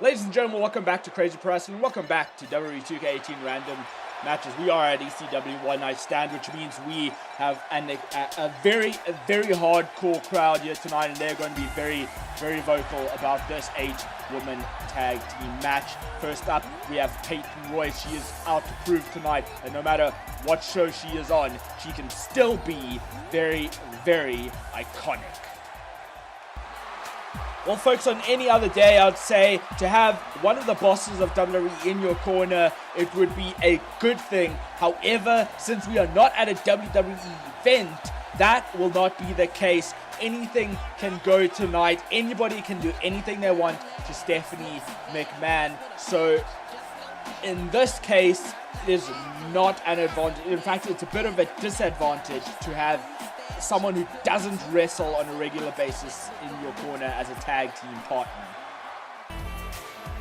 Ladies and gentlemen, welcome back to Crazy Pro-Wrasslin. Welcome back to WWE 2K18 Random Matches. We are at ECW One Night Stand, which means we have a very hardcore crowd here tonight, and they're going to be very vocal about this 8-woman tag team match. First up, we have Peyton Royce. She is out to prove tonight that no matter what show she is on, she can still be very iconic. Well, folks, on any other day, I'd say to have one of the bosses of WWE in your corner, it would be a good thing. However, since we are not at a WWE event, that will not be the case. Anything can go tonight. Anybody can do anything they want to Stephanie McMahon. So, in this case, it is not an advantage. In fact, it's a bit of a disadvantage to have someone who doesn't wrestle on a regular basis in your corner as a tag team partner.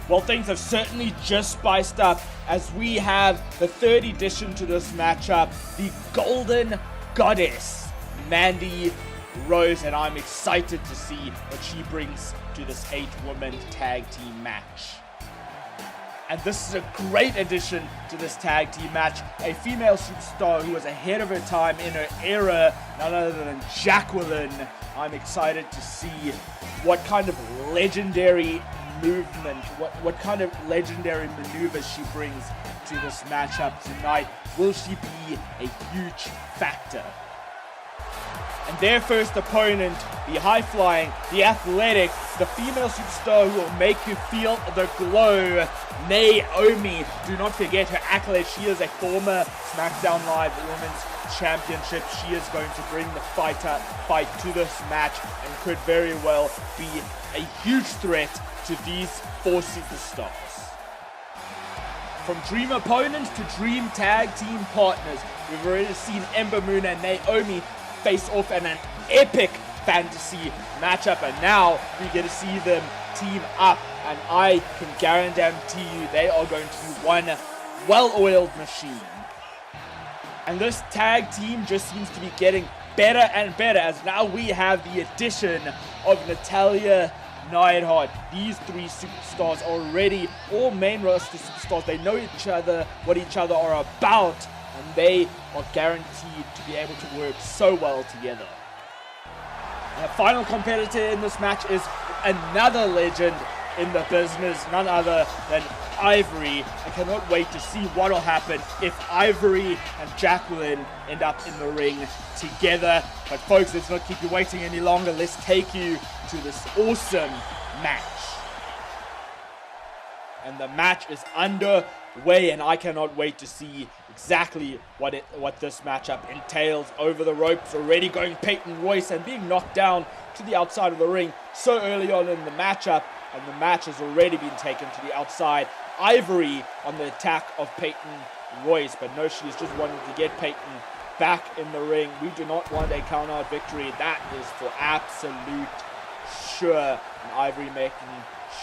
Well, things have certainly just spiced up as we have the third addition to this matchup, the Golden Goddess, Mandy Rose, and I'm excited to see what she brings to this 8-woman tag team match. And this is a great addition to this tag team match. A female superstar who was ahead of her time in her era, none other than Jacqueline. I'm excited to see what kind of legendary movement, what kind of legendary maneuvers she brings to this matchup tonight. Will she be a huge factor? And their first opponent, the high-flying, the athletic, the female superstar who will make you feel the glow, Naomi. Do not forget her accolade. She is a former SmackDown Live Women's Championship. She is going to bring the fight to this match and could very well be a huge threat to these 4 superstars. From dream opponents to dream tag team partners, we've already seen Ember Moon and Naomi face off in an epic fantasy matchup, and now we get to see them team up, and I can guarantee you they are going to be one well-oiled machine. And this tag team just seems to be getting better and better as now we have the addition of Natalya Neidhart. These 3 superstars are already all main roster superstars. They know each other, what each other are about, and they are guaranteed to be able to work so well together. The final competitor in this match is another legend in the business, none other than Ivory. I cannot wait to see what will happen if Ivory and Jacqueline end up in the ring together. But folks, let's not keep you waiting any longer. Let's take you to this awesome match. And the match is underway, and I cannot wait to see exactly what this matchup entails. Over the ropes already going Peyton Royce and being knocked down to the outside of the ring so early on in the matchup, and the match has already been taken to the outside. Ivory on the attack of Peyton Royce, but no, she's just wanting to get Peyton back in the ring. We do not want a count-out victory. That is for absolute sure, and Ivory making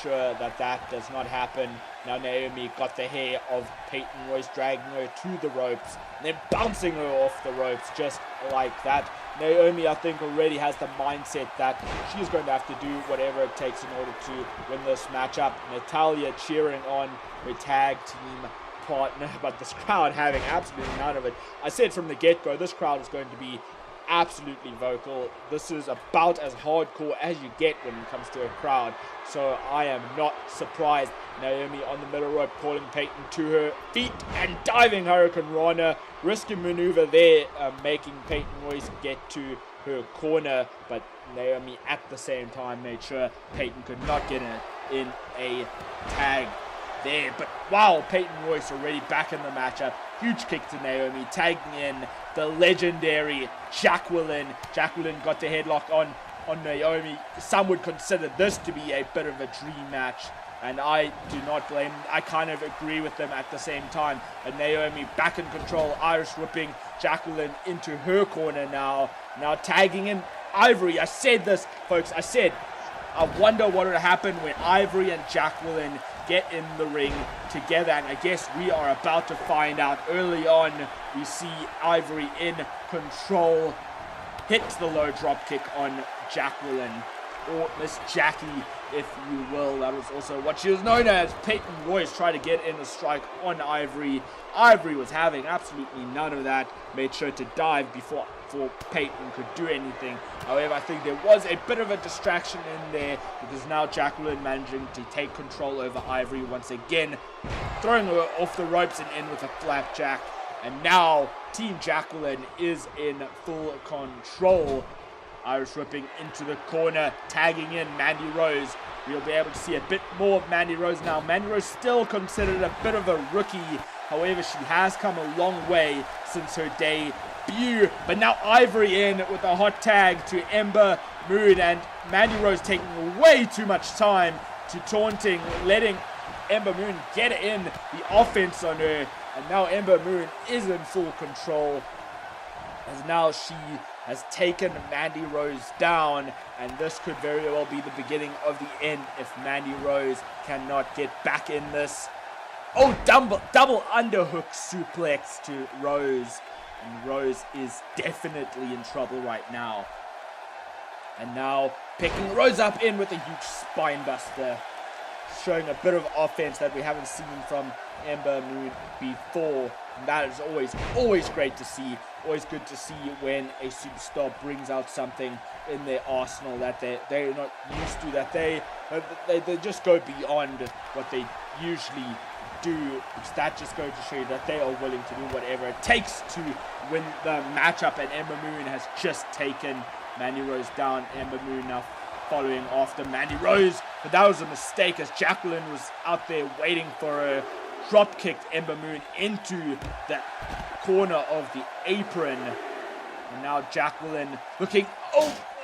sure that does not happen. Now Naomi got the hair of Peyton Royce, dragging her to the ropes and then bouncing her off the ropes just like that. Naomi, I think, already has the mindset that she is going to have to do whatever it takes in order to win this matchup. Natalya cheering on her tag team partner, but this crowd having absolutely none of it. I said from the get-go, this crowd is going to be absolutely vocal. This is about as hardcore as you get when it comes to a crowd, so I am not surprised. Naomi on the middle rope calling Peyton to her feet and diving Hurricane Rana, risky maneuver there, making Peyton Royce get to her corner, but Naomi at the same time made sure Peyton could not get in a tag there. But wow, Peyton Royce already back in the matchup. Huge kick to Naomi, tagging in the legendary Jacqueline. Jacqueline got the headlock on Naomi. Some would consider this to be a bit of a dream match, and I do not blame them. I kind of agree with them at the same time. And Naomi back in control, Irish whipping Jacqueline into her corner now tagging in Ivory. I said this, folks, I wonder what would happen when Ivory and Jacqueline get in the ring together, and I guess we are about to find out. Early on, we see Ivory in control, hits the low drop kick on Jacqueline, or Miss Jackie, if you will. That was also what she was known as. Peyton Royce tried to get in a strike on Ivory. Ivory was having absolutely none of that. Made sure to dive before Peyton could do anything. However, I think there was a bit of a distraction in there, because now Jacqueline managing to take control over Ivory once again, throwing her off the ropes and in with a flapjack. And now Team Jacqueline is in full control. Irish whipping into the corner, tagging in Mandy Rose. We'll be able to see a bit more of Mandy Rose now. Mandy Rose still considered a bit of a rookie. However, she has come a long way since her debut. But now Ivory in with a hot tag to Ember Moon, and Mandy Rose taking way too much time to taunting, letting Ember Moon get in the offense on her. And now Ember Moon is in full control, as now she has taken Mandy Rose down, and this could very well be the beginning of the end if Mandy Rose cannot get back in this. Oh, double underhook suplex to Rose, and Rose is definitely in trouble right now. And now picking Rose up in with a huge spine buster, showing a bit of offense that we haven't seen from Ember Moon before. And that is always great to see. Always good to see when a superstar brings out something in their arsenal that they're not used to, that they just go beyond what they usually do. That just goes to show you that they are willing to do whatever it takes to win the matchup. And Ember Moon has just taken Mandy Rose down. Ember Moon now following after Mandy Rose, but that was a mistake, as Jacqueline was out there waiting for her. Drop kicked Ember Moon into the corner of the apron, and now Jacqueline looking.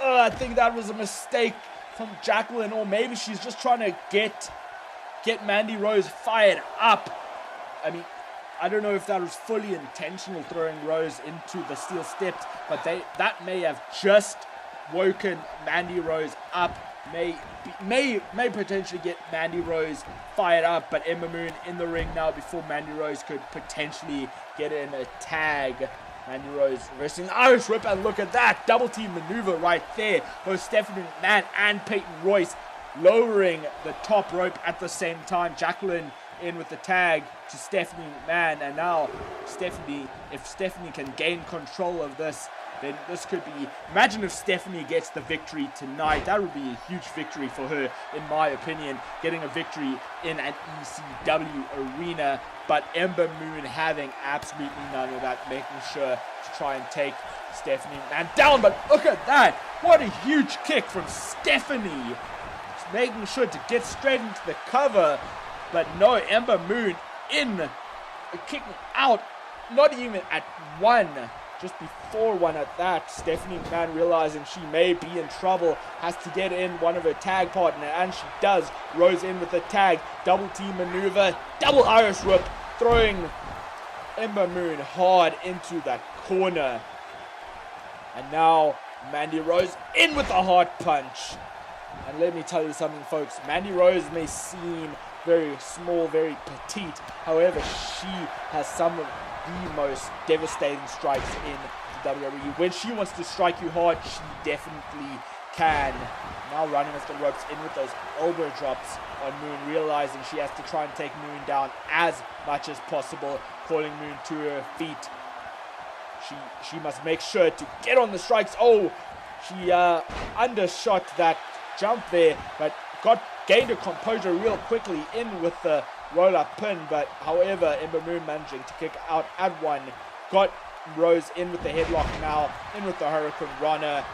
I think that was a mistake from Jacqueline, or maybe she's just trying to get Mandy Rose fired up. I mean, I don't know if that was fully intentional, throwing Rose into the steel steps, but that may have just woken Mandy Rose up. May potentially get Mandy Rose fired up, but Ember Moon in the ring now before Mandy Rose could potentially get in a tag. Mandy Rose reversing Irish whip, and look at that double team maneuver right there. Both Stephanie McMahon and Peyton Royce lowering the top rope at the same time. Jacqueline in with the tag to Stephanie McMahon, and now if Stephanie can gain control of this, then this could be. Imagine if Stephanie gets the victory tonight. That would be a huge victory for her, in my opinion, getting a victory in an ECW arena. But Ember Moon having absolutely none of that, making sure to try and take Stephanie McMahon down. But look at that. What a huge kick from Stephanie. Just making sure to get straight into the cover. But no, Ember Moon in, kicking out, not even at one. Just before one at that. Stephanie McMahon realizing she may be in trouble, has to get in one of her tag partner, and she does. Rose in with the tag, double team maneuver, double Irish whip, throwing Ember Moon hard into that corner. And now Mandy Rose in with a hard punch. And let me tell you something, folks. Mandy Rose may seem very small, very petite. However, she has some of the most devastating strikes in the WWE. When she wants to strike you hard, she definitely can. Now running off the ropes in with those elbow drops on Moon, realizing she has to try and take Moon down as much as possible, calling Moon to her feet. She must make sure to get on the strikes. Oh, she undershot that jump there, but gained her composure real quickly in with the roll-up pin. But however, Ember Moon managing to kick out at one. Got Rose in with the headlock now, in with the Hurricane Runner.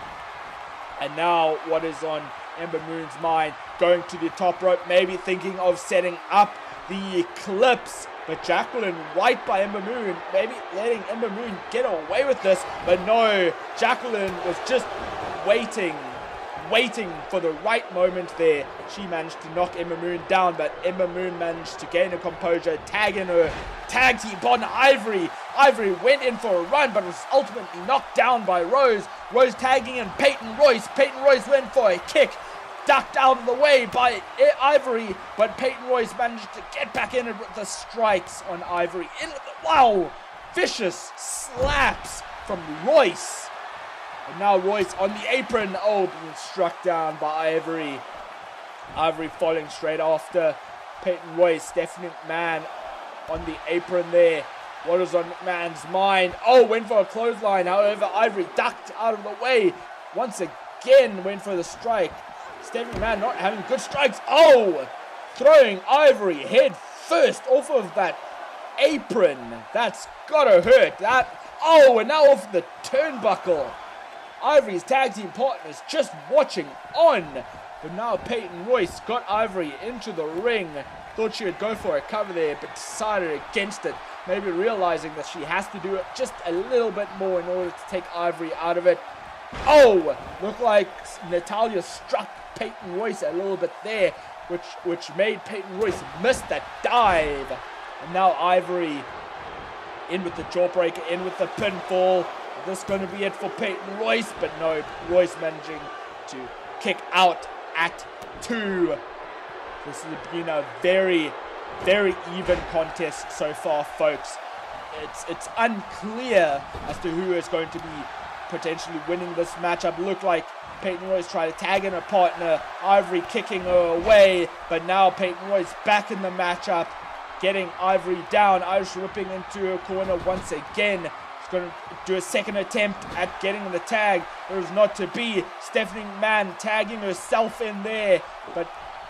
And now what is on Ember Moon's mind? Going to the top rope, maybe thinking of setting up the Eclipse. But Jacqueline right by Ember Moon, maybe letting Ember Moon get away with this. But no, Jacqueline was just waiting for the right moment there. She managed to knock Ember Moon down, but Ember Moon managed to gain her composure, tag in her tag team partner Ivory. Ivory went in for a run, but was ultimately knocked down by Rose. Rose tagging in Peyton Royce. Peyton Royce went for a kick, ducked out of the way by Ivory, but Peyton Royce managed to get back in with the strikes on Ivory. Wow, vicious slaps from Royce. And now Royce on the apron. Oh, being struck down by Ivory. Ivory falling straight after Peyton Royce. Stephanie McMahon on the apron there. What is on McMahon's mind? Oh, went for a clothesline. However, Ivory ducked out of the way. Once again, went for the strike. Stephanie McMahon not having good strikes. Oh, throwing Ivory head first off of that apron. That's gotta hurt. Oh, and now off the turnbuckle. Ivory's tag team partners just watching on. But now Peyton Royce got Ivory into the ring. Thought she would go for a cover there, but decided against it. Maybe realizing that she has to do it just a little bit more in order to take Ivory out of it. Oh, looked like Natalya struck Peyton Royce a little bit there, which made Peyton Royce miss that dive. And now Ivory in with the jawbreaker, in with the pinfall. Is this going to be it for Peyton Royce? But no, Royce managing to kick out at 2. This has been a very, very even contest so far, folks. It's unclear as to who is going to be potentially winning this matchup. Looked like Peyton Royce tried to tag in her partner, Ivory kicking her away, but now Peyton Royce back in the matchup, getting Ivory down. Irish whipping into her corner once again. She's going to do a second attempt at getting the tag. There is not to be. Stephanie McMahon tagging herself in there, but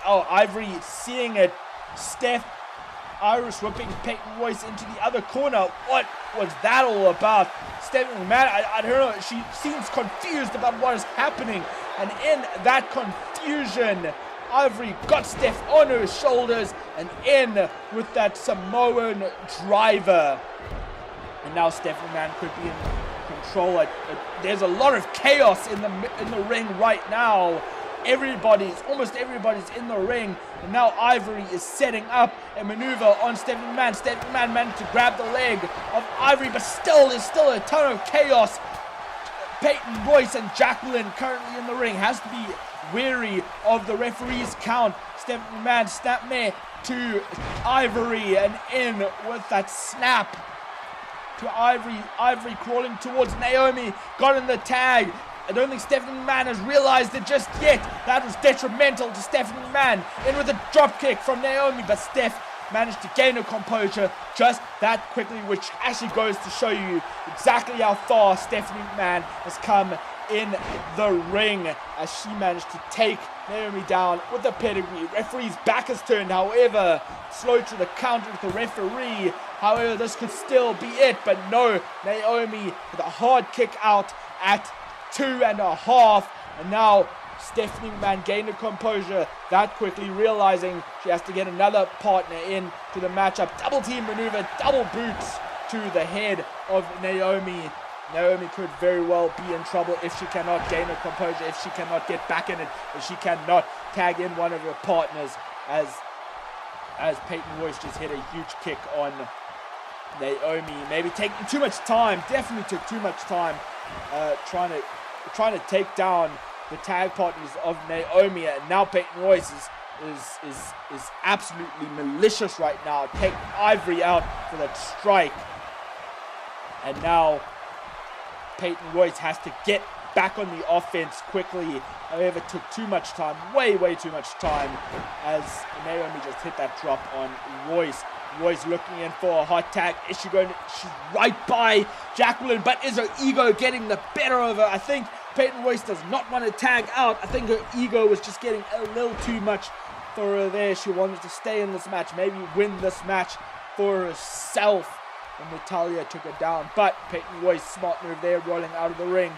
oh, Ivory seeing it. Steph Irish whipping Peyton Royce into the other corner. What was that all about? Stephanie McMahon, I don't know. She seems confused about what is happening. And in that confusion, Ivory got Steph on her shoulders and in with that Samoan driver. And now Stephanie McMahon could be in control. There's a lot of chaos in the ring right now. Almost everybody's in the ring, and now Ivory is setting up a maneuver on Stephanie McMahon. Stephanie McMahon managed to grab the leg of Ivory, but there's still a ton of chaos. Peyton Royce and Jacqueline currently in the ring. Has to be wary of the referee's count. Stephanie McMahon snapmare to Ivory, and in with that snap to Ivory. Ivory crawling towards Naomi, got in the tag. I don't think Stephanie McMahon has realized it just yet. That was detrimental to Stephanie McMahon. In with a drop kick from Naomi, but Steph managed to gain her composure just that quickly, which actually goes to show you exactly how far Stephanie McMahon has come in the ring as she managed to take Naomi down with a pedigree. Referee's back has turned, however, slow to the counter with the referee. However, this could still be it, but no, Naomi with a hard kick out at 2.5, and now Stephanie McMahon gained her composure that quickly, realizing she has to get another partner in to the matchup. Double team maneuver, double boots to the head of Naomi. Naomi could very well be in trouble if she cannot gain her composure, if she cannot get back in it, if she cannot tag in one of her partners, as Peyton Royce just hit a huge kick on Naomi. Maybe taking too much time, definitely took too much time trying to take down the tag partners of Naomi, and now Peyton Royce is absolutely malicious right now, taking Ivory out for that strike. And now Peyton Royce has to get back on the offense quickly. However, it took too much time, way too much time, as Naomi just hit that drop on Royce. Royce looking in for a hot tag. Is she going to? She's right by Jacqueline, but is her ego getting the better of her? I think Peyton Royce does not want to tag out. I think her ego was just getting a little too much for her there. She wanted to stay in this match, maybe win this match for herself. And Natalya took her down, but Peyton Royce, smart move there, rolling out of the ring,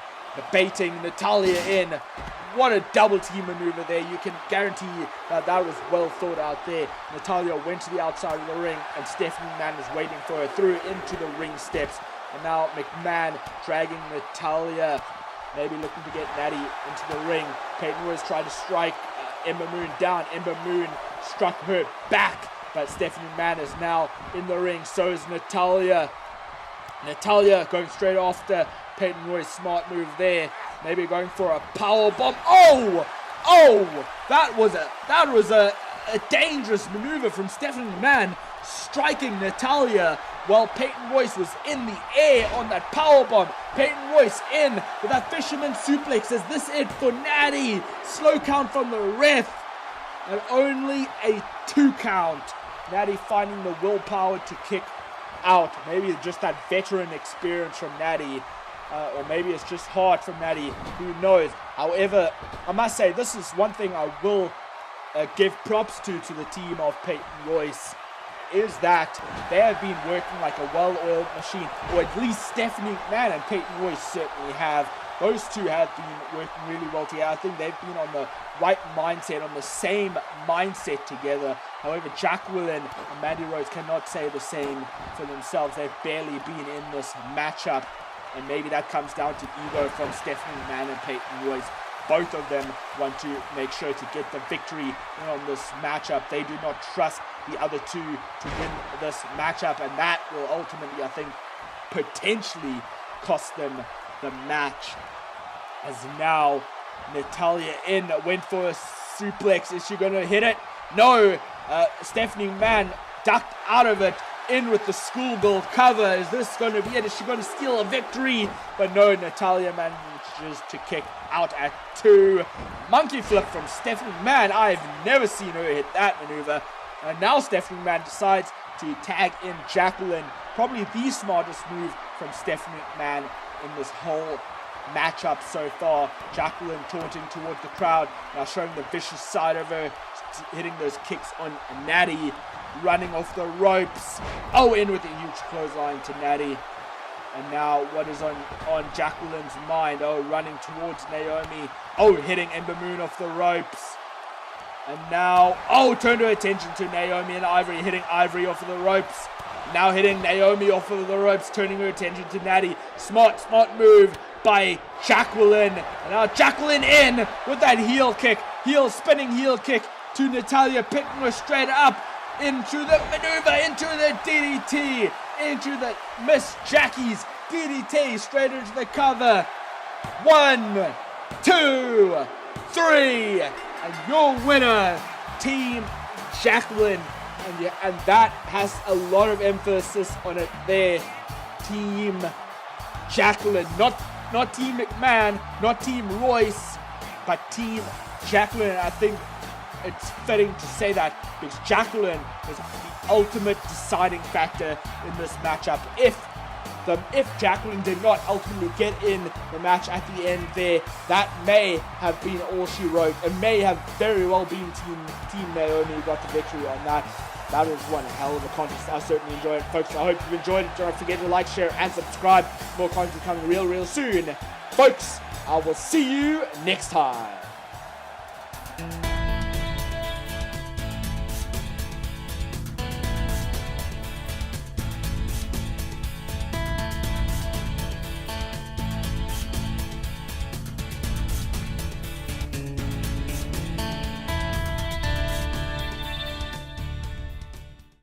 baiting Natalya in. What a double team maneuver there. You can guarantee that was well thought out there. Natalya went to the outside of the ring, and Stephanie McMahon is waiting for her through into the ring steps. And now McMahon dragging Natalya, maybe looking to get Natty into the ring. Peyton Royce tried to strike Ember Moon down. Ember Moon struck her back, but Stephanie McMahon is now in the ring. So is Natalya. Natalya going straight after Peyton Royce. Smart move there. Maybe going for a power bomb. Oh! That was a dangerous maneuver from Stephanie McMahon, striking Natalya Well, Peyton Royce was in the air on that powerbomb. Peyton Royce in with that fisherman suplex. Is this it for Natty? Slow count from the ref. And only a 2 count. Natty finding the willpower to kick out. Maybe just that veteran experience from Natty. Or maybe it's just hard from Natty. Who knows? However, I must say, this is one thing I will give props to the team of Peyton Royce, is that they have been working like a well-oiled machine, or at least Stephanie McMahon and Peyton Royce certainly have. Those two have been working really well together. I think they've been on the right mindset, on the same mindset together. However, Jacqueline and Mandy Rose cannot say the same for themselves. They've barely been in this matchup, and maybe that comes down to ego from Stephanie McMahon and Peyton Royce. Both of them want to make sure to get the victory on this matchup. They do not trust the other two to win this matchup, and that will ultimately, I think, potentially cost them the match. As now Natalya went for a suplex. Is she going to hit it? No. Stephanie McMahon ducked out of it. In with the schoolgirl cover. Is this going to be it? Is she going to steal a victory? But no, Natalya manages to kick out at 2. Monkey flip from Stephanie McMahon. I've never seen her hit that maneuver. And now Stephanie McMahon decides to tag in Jacqueline. Probably the smartest move from Stephanie McMahon in this whole matchup so far. Jacqueline taunting towards the crowd. Now showing the vicious side of her. Hitting those kicks on Natty. Running off the ropes. Oh, in with a huge clothesline to Natty. And now what is on Jacqueline's mind? Oh, running towards Naomi. Oh, hitting Ember Moon off the ropes. And now, oh, turned her attention to Naomi and Ivory, hitting Ivory off of the ropes. Now hitting Naomi off of the ropes, turning her attention to Natty. Smart move by Jacqueline. And now Jacqueline in with that spinning heel kick to Natalya, picking her straight up. Into the maneuver, into the DDT, into the Miss Jackie's DDT, straight into the cover. 1, 2, 3, and your winner, Team Jacqueline. And that has a lot of emphasis on it there. Team Jacqueline, not Team McMahon, not Team Royce, but Team Jacqueline. I think it's fitting to say that because Jacqueline was the ultimate deciding factor in this matchup. If Jacqueline did not ultimately get in the match at the end there, that may have been all she wrote. It may have very well been Team Naomi who got the victory on that. That was one hell of a contest. I certainly enjoyed it, folks. I hope you've enjoyed it. Don't forget to like, share, and subscribe. More content coming real soon. Folks, I will see you next time.